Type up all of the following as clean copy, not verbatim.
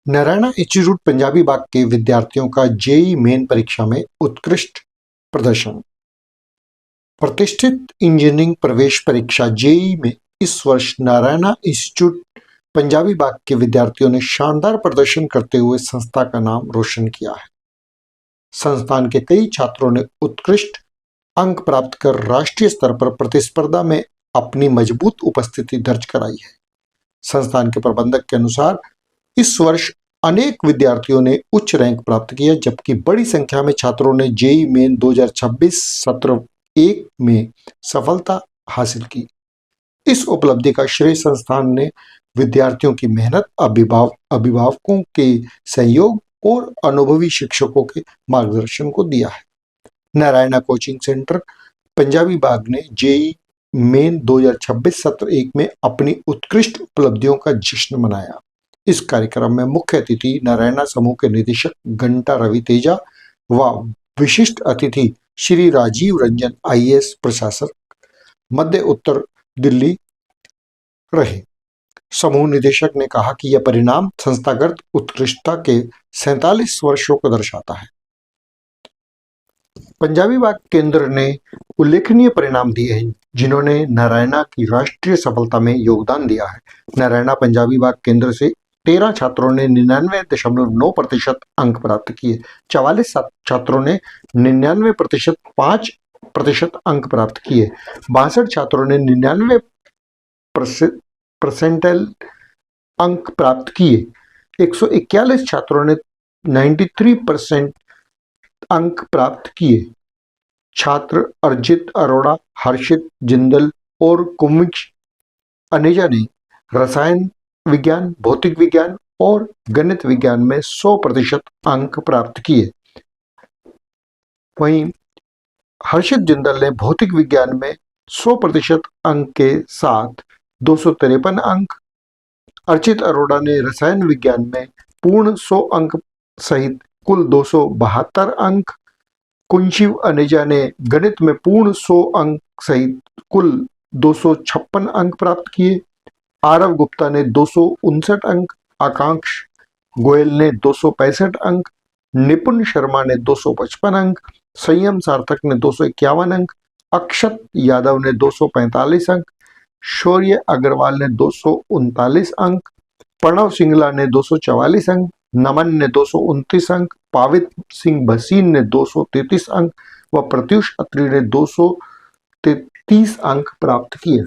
Narayana institute Punjabi बाग के विद्यार्थियों का जेईई मेन परीक्षा में उत्कृष्ट प्रदर्शन। प्रतिष्ठित इंजीनियरिंग प्रवेश परीक्षा जेईई में इस वर्ष नारायणा इंस्टीट्यूट पंजाबी बाग के विद्यार्थियों ने शानदार प्रदर्शन करते हुए संस्था का नाम रोशन किया है। संस्थान के कई छात्रों ने उत्कृष्ट अंक प्राप्त कर राष्ट्रीय स्तर पर प्रतिस्पर्धा में अपनी मजबूत उपस्थिति दर्ज कराई है। संस्थान के प्रबंधक के अनुसार इस वर्ष अनेक विद्यार्थियों ने उच्च रैंक प्राप्त किया, जबकि बड़ी संख्या में छात्रों ने जेईई मेन 2026 सत्र 1 में सफलता हासिल की। इस उपलब्धि का श्रेय संस्थान ने विद्यार्थियों की मेहनत, अभिभावकों के सहयोग और अनुभवी शिक्षकों के मार्गदर्शन को दिया है। नारायणा कोचिंग सेंटर पंजाबी बाग ने जेईई मेन 2026 सत्र 1 में अपनी उत्कृष्ट उपलब्धियों का जश्न मनाया। इस कार्यक्रम में मुख्य अतिथि नारायणा समूह के निदेशक घंटा रवि तेजा व विशिष्ट अतिथि श्री राजीव रंजन आईएएस प्रशासक मध्य उत्तर दिल्ली रहे। समूह निदेशक ने कहा कि यह परिणाम संस्थागत उत्कृष्टता के 47 वर्षों को दर्शाता है। पंजाबी बाग केंद्र ने उल्लेखनीय परिणाम दिए हैं, जिन्होंने नारायणा की राष्ट्रीय सफलता में योगदान दिया है। नारायणा पंजाबी बाग केंद्र से 13 छात्रों ने 99.9% अंक प्राप्त किए। 44 छात्रों ने 99.5% अंक प्राप्त किए। 62 छात्रों ने 99% अंक प्राप्त किए। 141 छात्रों ने 93% अंक प्राप्त किए। छात्र अर्जित अरोड़ा, हर्षित जिंदल और कुमिश अनेजा ने रसायन विज्ञान, भौतिक विज्ञान और गणित विज्ञान में 100% अंक प्राप्त किए। वहीं हर्षित जिंदल ने भौतिक विज्ञान में 100% अंक के साथ 253 अंक, अर्चित अरोड़ा ने रसायन विज्ञान में पूर्ण 100 अंक सहित कुल 272 अंक, कुंशिव अनेजा ने गणित में पूर्ण 100 अंक सहित कुल 256 अंक प्राप्त किए। आरव गुप्ता ने 259 अंक, आकांक्ष गोयल ने 265 अंक, निपुण शर्मा ने 255 अंक, संयम सार्थक ने 251 अंक, अक्षत यादव ने 245 अंक, शौर्य अग्रवाल ने 239 अंक, प्रणव सिंगला ने 244 अंक, नमन ने 229 अंक, पावित सिंह भसीन ने 233 अंक व प्रत्युष अत्री ने 233 अंक प्राप्त किए।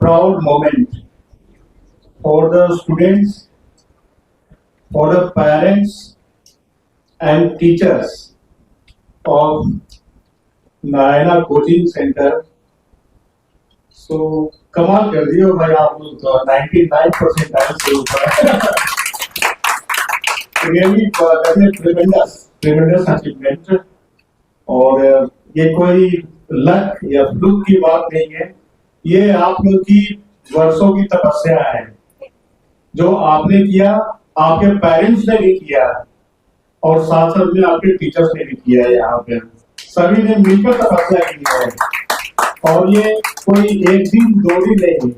Proud moment for the students, for the parents and teachers of Narayana coaching centre. So कमाल कर दिए भाई आप लोग तो 99% से ऊपर। Really ट्रेमेंडस achievement. और ये कोई लक या फ्लूक की बात नहीं है, ये आप लोग की वर्षों की तपस्या है। जो आपने किया, आपके पेरेंट्स ने भी किया और साथ साथ में आपके टीचर्स ने भी किया है। यहाँ पे सभी ने मिलकर तपस्या की है और ये कोई एक दिन दो दिन नहीं,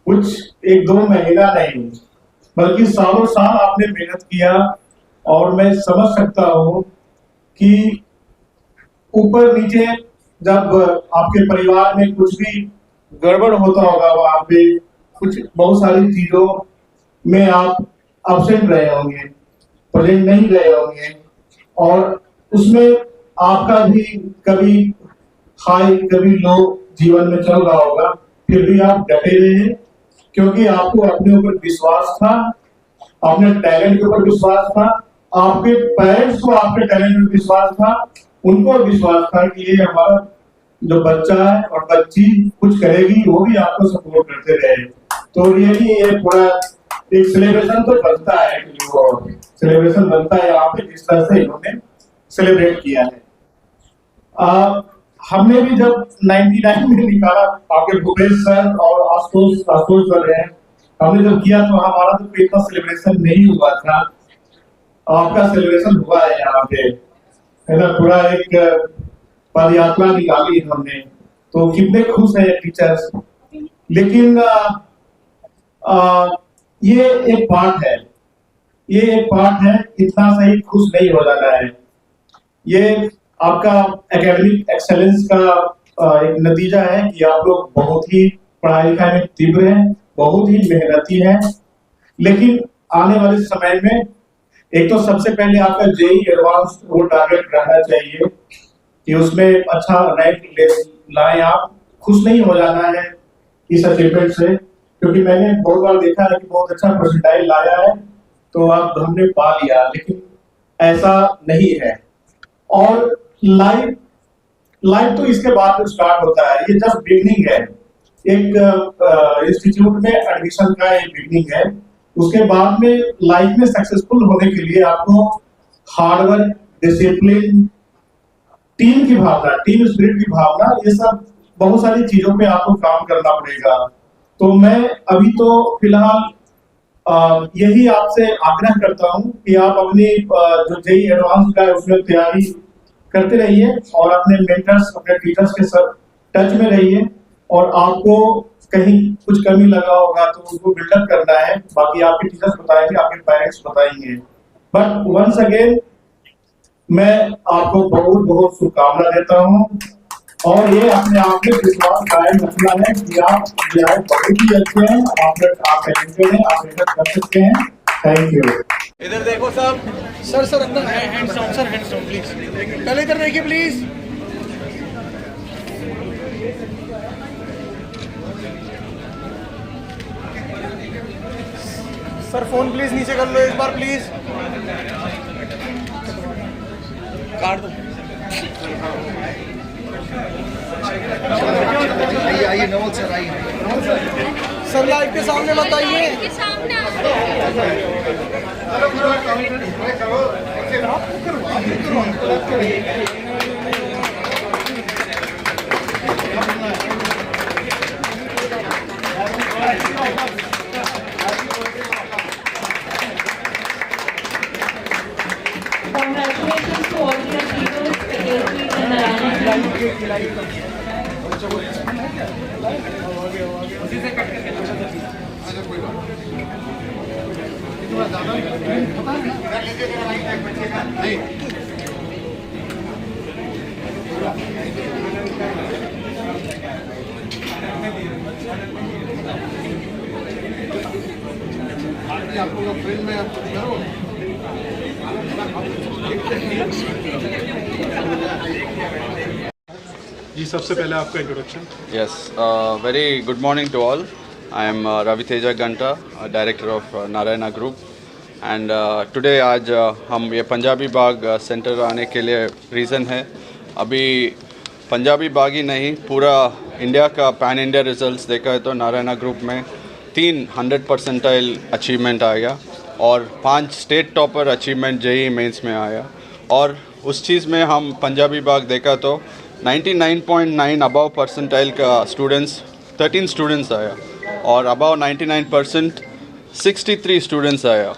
कुछ एक दो महीना नहीं, बल्कि सालों साल आपने मेहनत किया। और मैं समझ सकता हूँ कि ऊपर नीचे जब आपके परिवार में कुछ भी गड़बड़ होता होगा, वहां पे कुछ बहुत सारी चीजों में आप अब्सेंट रहे होंगे, प्रेजेंट नहीं रहे होंगे, और उसमें आपका भी कभी हाई कभी लो जीवन में चल रहा होगा, फिर भी आप डटे रहे, क्योंकि आपको अपने ऊपर विश्वास था, अपने टैलेंट के ऊपर विश्वास था, आपके पेरेंट्स को आपके टैलेंट में विश्वास था, उनको विश्वास था कि ये हमारा जो बच्चा है और बच्ची कुछ करेगी, वो भी आपको सपोर्ट करते रहे। तो रियली ये पूरा एक सेलिब्रेशन तो बनता है, वो सेलिब्रेशन बनता है यहाँ पे, जिस तरह से इन्होंने सेलिब्रेट किया है। हमने भी जब 99 में निकाला, आपके भूपेश सर और आशुतोष सर हैं, हमने जब किया तो हमारा तो कोई इतना सेलिब्रेशन नहीं हुआ था, आपका सेलिब्रेशन हुआ है यहाँ पे, है ना। पूरा एक पद यात्रा निकाली हमने, तो कितने खुश है टीचर्स। लेकिन ये एक पार्ट है, ये एक पार्ट है, इतना सही खुश नहीं हो जाना है। ये आपका एकेडमिक एक्सेलेंस का एक नतीजा है कि आप लोग बहुत ही पढ़ाई लिखाई में तीव्र हैं, बहुत ही मेहनती हैं। लेकिन आने वाले समय में एक तो सबसे पहले आपका जेई एडवांस वो टारगेट रहना चाहिए कि उसमें अच्छा रैंक लाएं आप। खुश नहीं हो जाना है इस अचीवमेंट से, क्योंकि मैंने बहुत बार देखा है कि बहुत अच्छा परसेंटाइल लाया है तो आप हमने पा लिया, लेकिन ऐसा नहीं है। और लाइफ तो इसके बाद में स्टार्ट होता है, ये जस्ट बिगनिंग है। एक इंस्टीट्यूट में एडमिशन का एक बिगनिंग है, उसके बाद में लाइफ में सक्सेसफुल होने के लिए आपको हार्डवर्क, डिसिप्लिन, टीम की भावना, टीम स्पिरिट की भावना, ये सब बहुत सारी चीजों पे आपको काम करना पड़ेगा। तो मैं अभी तो फिलहाल यही आपसे आग्रह करता हूं कि आप अपनी जो जेई एडवांस का है उसमें तैयारी करते रहिए और अपने मेंटर्स, अपने टीचर्स के साथ टच में रहिए, और आपको कहीं कुछ कमी लगा होगा तो उसको बिल्डअप करना है। बाकी आपके टीचर्स बताएंगे, आपके पेरेंट्स बताएंगे। बट वंस अगेन मैं आपको बहुत बहुत शुभकामना देता हूँ, और ये अपने आप में विश्वास कायम रखना है कि आप बहुत ही अच्छे हैं, आप टैलेंटेड हैं, आप मेहनत कर सकते हैं। Thank you. इधर देखो सब। सर अंदर hands down sir, hands down please. पहले इधर देखिए प्लीज। सर फोन प्लीज नीचे कर लो एक बार प्लीज। काट दो। आइए नवल सर, आइए सर, लाइव के सामने बताइए। Congratulations to all the achievers, Secretary and Narayana. जी, सबसे पहले आपका introduction. Yes, very good morning to all. I am Ravi Teja Ganta, director of Narayana Group, and today आज हम ये पंजाबी बाग सेंटर आने के लिए रीज़न है। अभी पंजाबी बाग ही नहीं, पूरा इंडिया का पैन इंडिया रिजल्ट्स देखा है तो नारायणा ग्रुप में 300% अचीवमेंट आया और 5 state topper achievement JEE mains में आया। और उस चीज़ में हम पंजाबी बाग देखा तो 99.9 अबव परसेंटाइल का स्टूडेंट्स 13 स्टूडेंट्स आया, और अबव 99% 63 स्टूडेंट्स आया।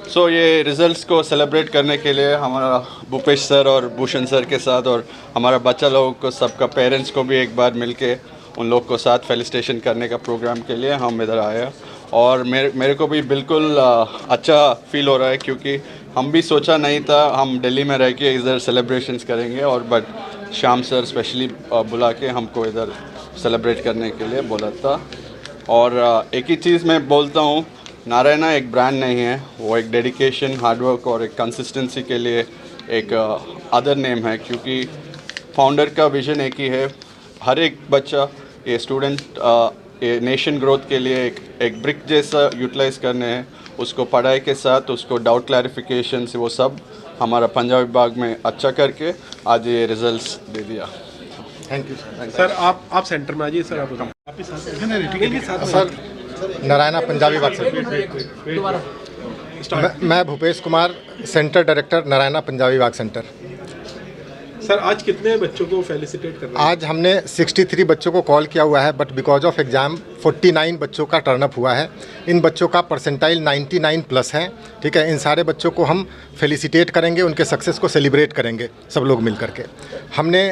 सो ये रिज़ल्ट्स को सेलिब्रेट करने के लिए हमारा भूपेश सर और भूषण सर के साथ और हमारा बच्चा लोगों को, सबका पेरेंट्स को भी एक बार मिलके उन लोग को साथ फेलिसिटेशन करने का प्रोग्राम के लिए हम इधर आए। और मेरे को भी बिल्कुल अच्छा फील हो रहा है, क्योंकि हम भी सोचा नहीं था हम दिल्ली में रह के इधर सेलिब्रेशंस करेंगे, और बट श्याम सर स्पेशली बुला के हमको इधर सेलिब्रेट करने के लिए बोला था। और एक ही चीज़ मैं बोलता हूँ, नारायणा एक ब्रांड नहीं है, वो एक डेडिकेशन, हार्डवर्क और एक कंसिस्टेंसी के लिए एक अदर नेम है, क्योंकि फाउंडर का विजन एक ही है, हर एक बच्चा ये स्टूडेंट ये नेशन ग्रोथ के लिए एक ब्रिक जैसा यूटिलाइज करने हैं, उसको पढ़ाई के साथ उसको डाउट क्लैरिफिकेशन से वो सब हमारा पंजाबी बाग में अच्छा करके आज ये रिजल्ट्स दे दिया। Thank you sir. सर आप सेंटर में आ जाइए सर, आप ही साथ में। ठीक है साथ में। सर नारायणा पंजाबी बाग सेंटर। मैं भूपेश कुमार, सेंटर डायरेक्टर नारायणा पंजाबी बाग सेंटर। सर आज कितने बच्चों को फेलिसिटेट कर रहे हैं? आज हमने 63 बच्चों को कॉल किया हुआ है, बट बिकॉज ऑफ एग्ज़ाम 49 बच्चों का टर्नअप हुआ है। इन बच्चों का परसेंटाइल 99 प्लस है। ठीक है, इन सारे बच्चों को हम फेलिसिटेट करेंगे, उनके सक्सेस को सेलिब्रेट करेंगे सब लोग मिल करके।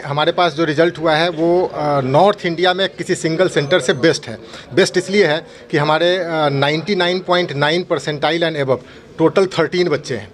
हमारे पास जो रिज़ल्ट हुआ है वो नॉर्थ इंडिया में किसी सिंगल सेंटर से बेस्ट है। बेस्ट इसलिए है कि हमारे 99.9 परसेंटाइल एंड एबव टोटल 13 बच्चे हैं,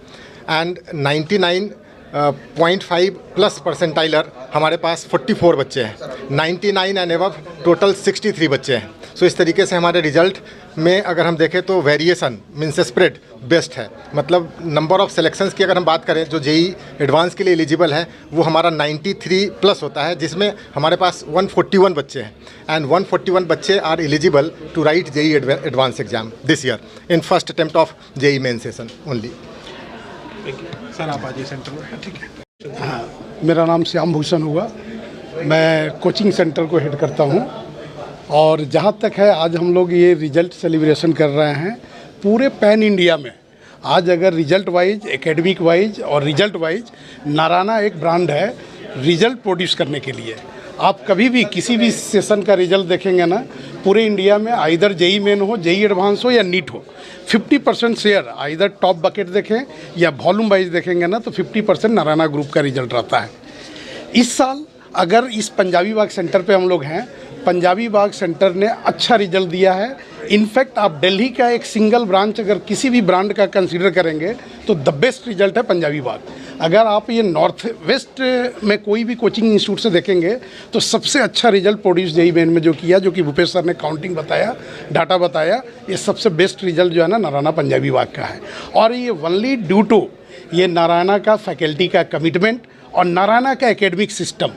एंड 99.5 प्लस परसेंटाइलर हमारे पास 44 बच्चे हैं, 99 एंड एबव टोटल 63 बच्चे हैं। सो इस तरीके से हमारे रिजल्ट में अगर हम देखें तो वेरिएशन मीन्स स्प्रेड बेस्ट है। मतलब नंबर ऑफ सिलेक्शंस की अगर हम बात करें, जो जेई एडवांस के लिए एलिजिबल है वो हमारा 93 प्लस होता है, जिसमें हमारे पास 141 बच्चे हैं, एंड 141 बच्चे are eligible to write JEE advance exam this year in first attempt of JEE main session only. Sir आप आ जाइए सेंटर में। ठीक है। हाँ, मेरा नाम श्याम भूषण हुआ, मैं कोचिंग सेंटर को हेड करता हूँ। और जहाँ तक है, आज हम लोग ये रिजल्ट सेलिब्रेशन कर रहे हैं पूरे पैन इंडिया में। आज अगर रिजल्ट वाइज, एकेडमिक वाइज और रिजल्ट वाइज नारायणा एक ब्रांड है रिजल्ट प्रोड्यूस करने के लिए। आप कभी भी किसी भी सेशन का रिजल्ट देखेंगे ना, पूरे इंडिया में आइदर जेई मेन हो, जेई एडवांस हो या नीट हो, 50% शेयर आइदर टॉप बकेट देखें या वॉल्यूम वाइज देखेंगे ना, तो 50% नारायणा ग्रुप का रिजल्ट रहता है। इस साल अगर इस पंजाबी बाग सेंटर पे हम लोग हैं, पंजाबी बाग सेंटर ने अच्छा रिजल्ट दिया है। इनफैक्ट आप दिल्ली का एक सिंगल ब्रांच अगर किसी भी ब्रांड का कंसीडर करेंगे तो द बेस्ट रिजल्ट है पंजाबी बाग। अगर आप ये नॉर्थ वेस्ट में कोई भी कोचिंग इंस्टीट्यूट से देखेंगे तो सबसे अच्छा रिजल्ट प्रोड्यूस जेई मेन में जो किया, जो कि भूपेश सर ने काउंटिंग बताया, डाटा बताया, ये सबसे बेस्ट रिजल्ट जो है ना नारायणा पंजाबी बाग का है। और ये ओनली ड्यू टू ये नारायणा का फैकल्टी का कमिटमेंट और नारायणा का एकेडमिक सिस्टम।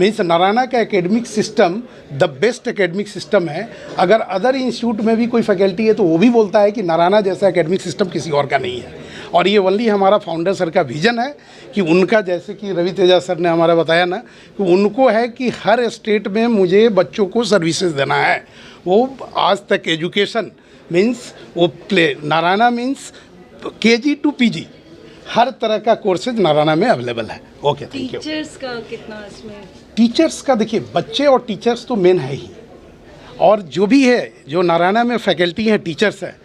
मीन्स नारायणा का academic system the best academic system है। अगर अदर इंस्टीट्यूट में भी कोई फैकल्टी है तो वो भी बोलता है कि नारायणा जैसा एकेडमिक सिस्टम किसी और का नहीं है। और ये ओनली हमारा फाउंडर सर का विजन है कि उनका, जैसे कि रवि तेजा सर ने हमारा बताया ना, कि उनको है कि हर स्टेट में मुझे बच्चों को सर्विसेज देना है। वो आज तक एजुकेशन मीन्स वो play Narayana means KG to PG हर तरह का कोर्सेज नारायणा में अवेलेबल है। Okay, thank you. टीचर्स का कितना इसमें? टीचर्स का देखिए, बच्चे और टीचर्स तो मेन है ही, और जो भी है, जो नारायणा में फैकल्टी है, टीचर्स है,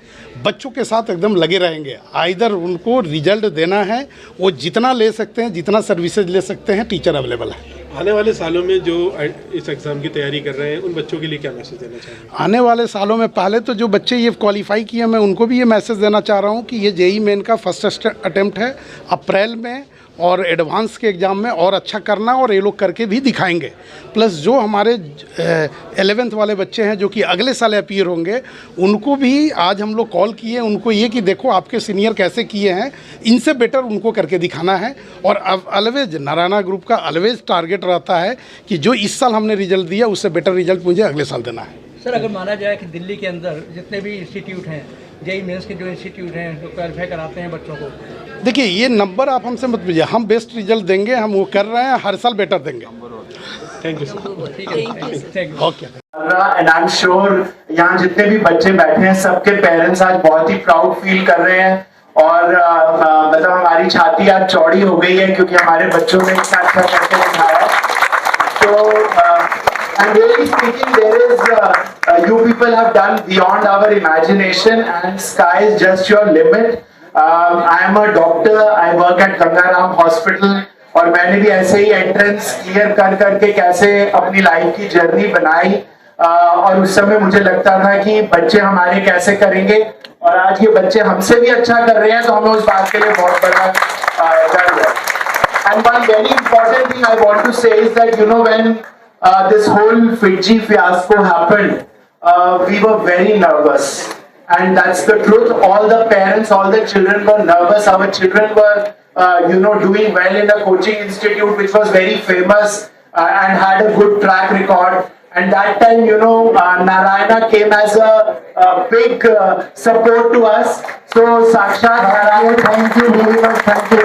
बच्चों के साथ एकदम लगे रहेंगे। आइदर उनको रिजल्ट देना है, वो जितना ले सकते हैं, जितना सर्विसेज ले सकते हैं, टीचर अवेलेबल है। आने वाले सालों में जो इस एग्ज़ाम की तैयारी कर रहे हैं उन बच्चों के लिए क्या मैसेज देना चाहेंगे? आने वाले सालों में पहले तो जो बच्चे ये क्वालिफाई किए, मैं उनको भी ये मैसेज देना चाह रहा हूँ कि ये जेई मेन का फर्स्ट अटेम्प्ट है। अप्रैल में और एडवांस के एग्ज़ाम में और अच्छा करना, और ये लोग करके भी दिखाएंगे। प्लस जो हमारे 11th वाले बच्चे हैं जो कि अगले साल अपीयर होंगे, उनको भी आज हम लोग कॉल किए, उनको ये कि देखो आपके सीनियर कैसे किए हैं, इनसे बेटर उनको करके दिखाना है। और अब ऑलवेज नारायणा ग्रुप का ऑलवेज टारगेट रहता है कि जो इस साल हमने रिजल्ट दिया उससे बेटर रिजल्ट मुझे अगले साल देना है। सर, अगर माना जाए कि दिल्ली के अंदर जितने भी इंस्टीट्यूट हैं, जेई मेंस के जो इंस्टीट्यूट हैं, जो क्वालिफाई कराते हैं बच्चों को, देखिए ये नंबर आप हमसे मत पूछिए, हम बेस्ट रिजल्ट देंगे, हम वो कर रहे हैं, हर साल बेटर देंगे। Thank you sir. ठीक है, thank you. Okay. And I am sure यहाँ जितने भी बच्चे बैठे हैं सबके पेरेंट्स आज बहुत ही प्राउड फील कर रहे हैं। और मतलब हमारी छाती आज चौड़ी हो गई है क्योंकि हमारे बच्चों ने इतना अच्छा करके दिखाया। तो I'm really speaking, there is you people have done beyond our imagination and sky is just your limit. I am a doctor, I work at Gangaram Hospital और मैंने भी ऐसे ही एंट्रेंस क्लियर कर करके कैसे अपनी लाइफ की जर्नी बनाई, और उस समय मुझे लगता था कि बच्चे हमारे कैसे करेंगे, और आज ये बच्चे हमसे भी अच्छा कर रहे हैं तो हमें उस बात के लिए बहुत बड़ा गर्व है। And one very important thing I want to say is that, you know, when this whole Fiji fiasco happened, we were very nervous. And that's the truth. All the parents, all the children were nervous. Our children were, doing well in a coaching institute which was very famous and had a good track record. And that time, Narayana came as a big support to us. So, Sakshat Narayan, thank you very much. Thank you.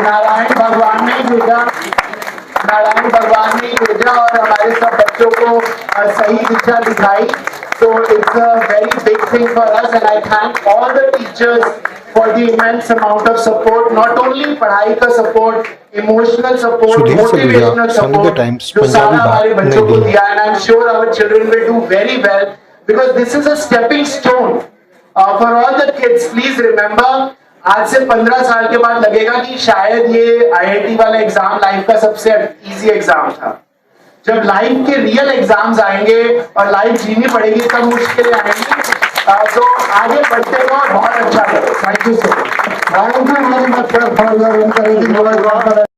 Narayan भगवान ने भेजा और हमारे सब बच्चों को सही दिशा दिखाई. So it's a very big thing for us, and I thank all the teachers for the immense amount of support. Not only पढ़ाई का support, emotional support, Sudhir Saluja, motivational son the support, times, जो सारा पंजाबी हमारे बात, बच्चों नई को दिल्ली. दिया, and I'm sure our children will do very well because this is a stepping stone for all the kids. Please remember, आज से 15 साल के बाद लगेगा कि शायद ये IIT वाला एग्जाम लाइफ का सबसे इजी एग्जाम था. जब लाइफ के रियल एग्जाम्स आएंगे और लाइफ जीनी पड़ेगी तब मुश्किलें आएंगी. तो आगे बढ़ते रहो और बहुत अच्छा करो. Thank you so much.